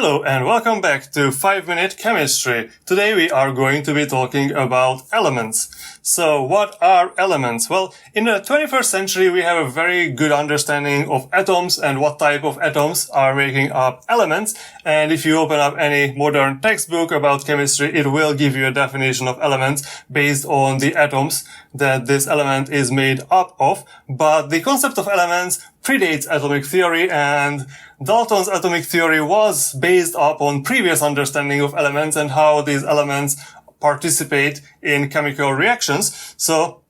Hello and welcome back to 5-Minute Chemistry. Today we are going to be talking about elements. So what are elements? Well, in the 21st century we have a very good understanding of atoms and what type of atoms are making up elements. And if you open up any modern textbook about chemistry, it will give you a definition of elements based on the atoms that this element is made up of. But the concept of elements predates atomic theory, and Dalton's atomic theory was based upon previous understanding of elements and how these elements participate in chemical reactions. So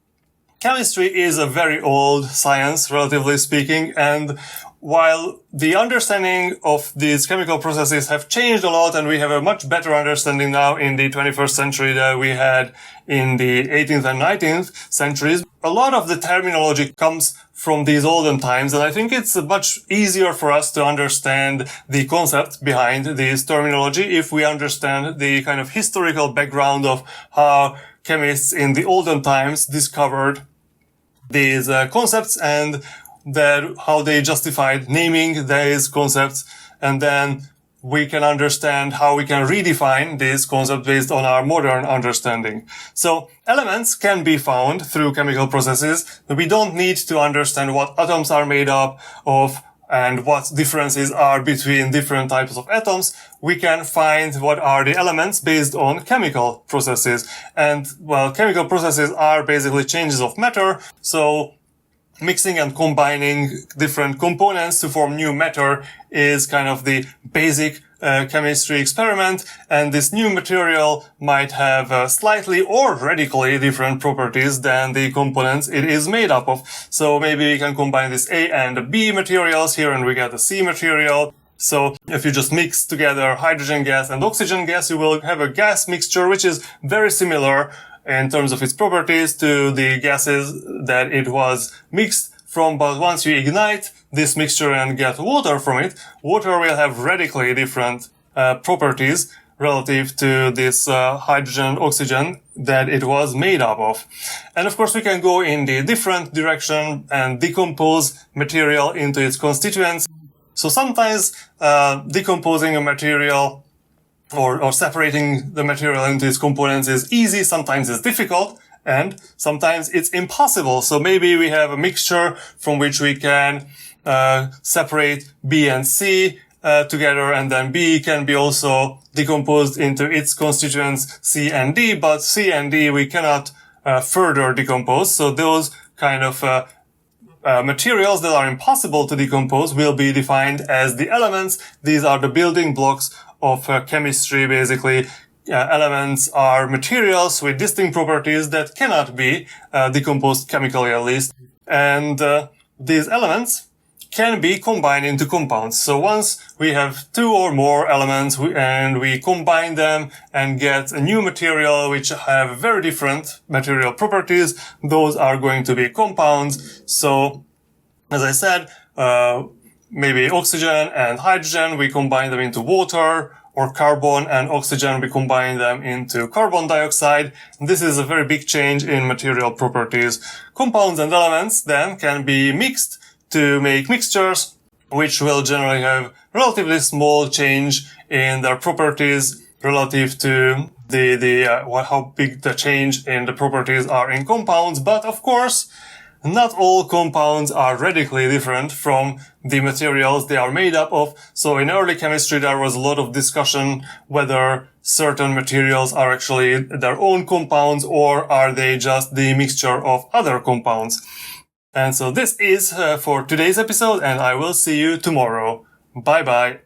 chemistry is a very old science, relatively speaking, and while the understanding of these chemical processes have changed a lot and we have a much better understanding now in the 21st century than we had in the 18th and 19th centuries, a lot of the terminology comes from these olden times, and I think it's much easier for us to understand the concept behind this terminology if we understand the kind of historical background of how chemists in the olden times discovered these concepts and how they justified naming these concepts, and then we can understand how we can redefine this concept based on our modern understanding. So elements can be found through chemical processes. We don't need to understand what atoms are made up of and what differences are between different types of atoms. We can find what are the elements based on chemical processes. And, well, chemical processes are basically changes of matter. So mixing and combining different components to form new matter is kind of the basic chemistry experiment, and this new material might have slightly or radically different properties than the components it is made up of. So maybe we can combine this A and B materials here and we get a C material. So if you just mix together hydrogen gas and oxygen gas, you will have a gas mixture which is very similar in terms of its properties to the gases that it was mixed from, but once you ignite this mixture and get water from it, water will have radically different properties relative to this hydrogen oxygen that it was made up of. And of course we can go in the different direction and decompose material into its constituents. So sometimes decomposing a material or separating the material into its components is easy, sometimes it's difficult, and sometimes it's impossible. So maybe we have a mixture from which we can separate B and C together, and then B can be also decomposed into its constituents C and D, but C and D we cannot further decompose. So those kind of materials that are impossible to decompose will be defined as the elements. These are the building blocks of chemistry, basically. Elements are materials with distinct properties that cannot be decomposed chemically, at least. And these elements can be combined into compounds. So once we have two or more elements and we combine them and get a new material which have very different material properties, those are going to be compounds. So, as I said, maybe oxygen and hydrogen, we combine them into water, or carbon and oxygen, we combine them into carbon dioxide. This is a very big change in material properties. Compounds and elements then can be mixed to make mixtures, which will generally have relatively small change in their properties relative to how big the change in the properties are in compounds. But of course, not all compounds are radically different from the materials they are made up of. So in early chemistry, there was a lot of discussion whether certain materials are actually their own compounds or are they just the mixture of other compounds. And so this is for today's episode, and I will see you tomorrow. Bye bye.